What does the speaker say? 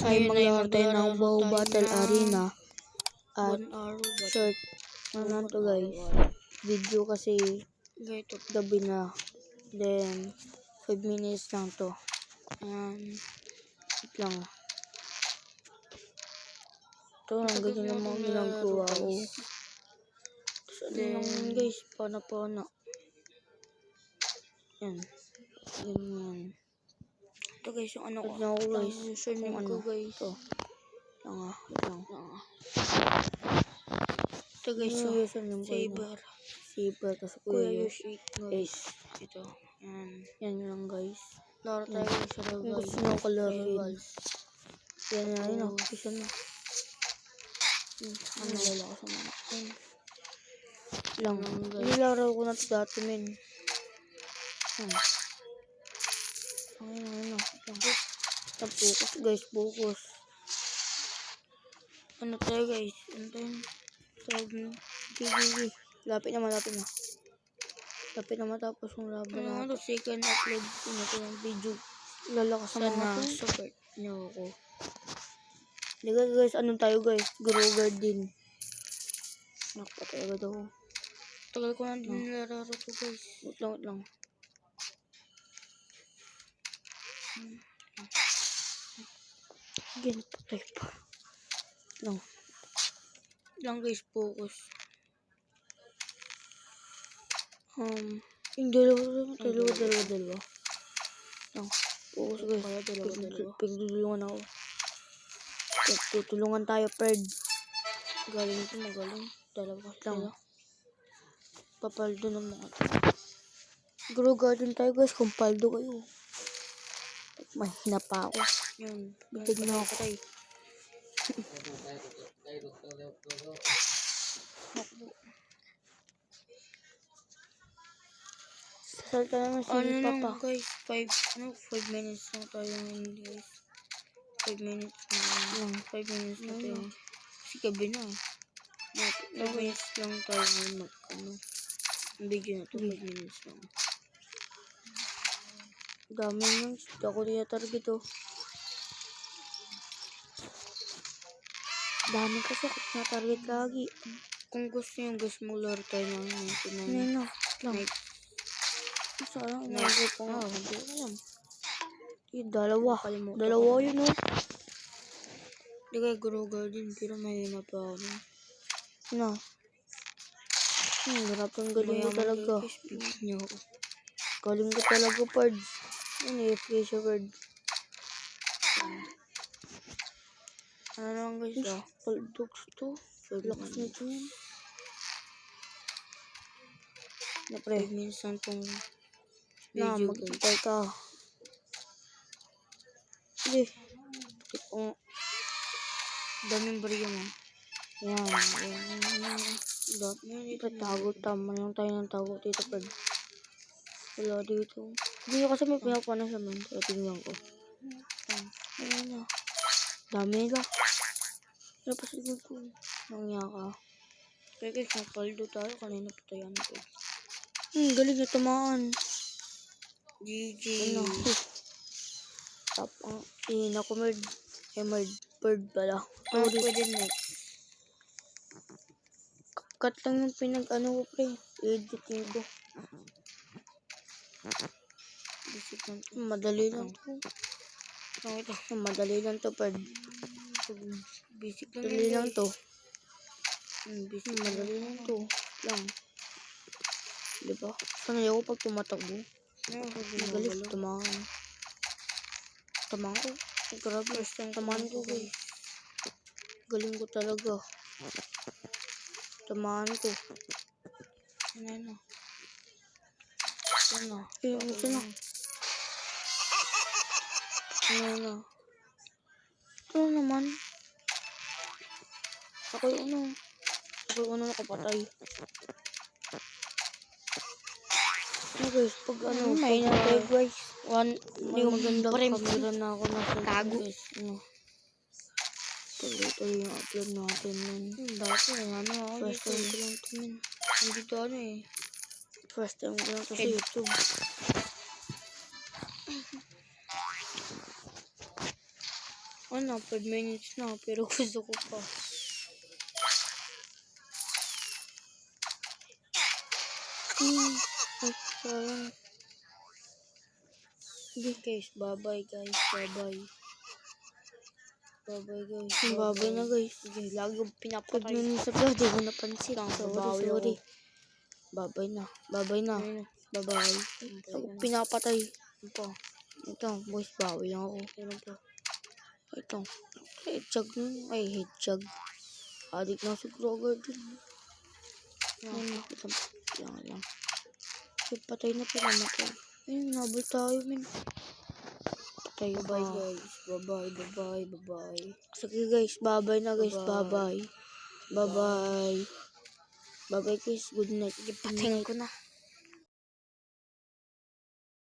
ay maglalaro tayo ng Bow Battle Arena at 1 hour ba? short na to guys, video kasi gabi na, then 5 minutes lang to, wait lang, ito lang ganyan ang mga ginagawa ko. Tapos ano lang yun guys, pana yan, ganyan. Ito guys, yung ano ko. Tignan ko guys, Username kung ano ko guys. ito lang Ito guys, yung yung username ko, Saber. tapos Kuya Kuya Yoshi guys. Ace. Ito. Yan lang guys. Laro tayo guys sa Kung Rivals. gusto nyo kalarin, yan na yun, isa na. Ano lalakas ang mga lang. Nilaro ko na ito dati men. Ayun. Focus guys, focus. Ano tayo guys? Ano tayo? Tawag na. Gigi. Lapit na matapos yung laban na. Ano to? Second upload ko na ito ng video. Lalakas ang mga Sana to. support nyo ako. Diga guys, anong tayo guys? Grow din. Nakapatay agad ako. Tagal ko na din nilalaro to guys. Wait lang. Again, patay pa. Lang guys, focus. Yung dalawa. Lang, focus guys. Pagdudulungan ako. Tutulungan tayo, Fred. Magaling. Dalawa Lang. sila. Papaldo ng mga Grow garden tayo guys, kung paldo kayo. May hinapa ako. Yun. Bitig na ako. Sasalta naman si Papa. Guys, 5 minutes na tayo ngayon guys. 5 minutes na lang. 5 minutes na tayo. Kasi gabi na. 5 minutes lang tayo ngayon ang video na to, 5 minutes lang. Dami nang ako niya target oh. Dami kasi ako na target lagi. Kung gusto nyo guys, maglaro tayo ng 99 Lang. Sayang, inaagay ko nga. Hindi ko alam. Dalawa yun oh. Hindi kayo grow garden, pero mahina pa ako. Hirap ang galing ko talaga. Galing ko talaga, Pard. Yan, AFK siya, Pard. Ano naman guys, Paldox to. Lakas nito yan. Na, pre. 5 minutes lang tong video guys. Magpapay ka. Sige. Daming bariya mo. Yan. Tago, tama lang tayo ng tago dito, Pard. Wala dito. Hindi nyo kasi may pinapana sa man. Kaya tingnan ko. Ayan na. Dami nila. Wala pa sa likod ko. Nangya ka. Kaya guys, napaldo tayo. Kanina pa tayo ano guys. Galing na tamaan. GG. Tapang ina ko merd. Bird pala. Pwede next. Cut lang yung pinag-ano ko, pre. Editing ko. Madali lang to. Madali lang to, Pard. Basic Madali lang to. Madali lang to. Diba? Sanay ako pag tumatakbo. Magalis, tamaan ko. Grabe, tamaan ko guys. Galing ko talaga. Tamaan ko. Ano? Isa na. Ito naman. Ako yung nakapatay. Guys, pag may tayo guys. May magandang frame. camera na ako nasa Tago. guys. Tuloy yung upload natin nun. Dati ako First time ko lang ito min. Hindi to First time ko lang ito sa YouTube. Ano, 5 minutes na, pero gusto ko pa. Ay, sayang. Hindi guys, bye-bye guys, bye-bye. Bye-bye guys, Babay na guys. Sige, lagi yung 5 pinapatay. minutes na pala, di ko napansin. Lang, Sorry, babawi sorry. ako. Babay na. Babay na. Ayun na. Bye-bye. Ako pinapatay. Ano pa? Ito, boys, bawi lang ako. Ano pa? Ito. Hedgehog nun. Ay, hedgehog. Adik na siguro agad dun. Ano, ito. Lang. Ay, patay na pala matay. Ayun, nabal tayo, men. Patay ba? Bye guys, bye-bye. Sige guys, bye-bye na guys, Bye-bye. bye-bye. Bye-bye. Bye-bye guys, good night. Patayin ko na.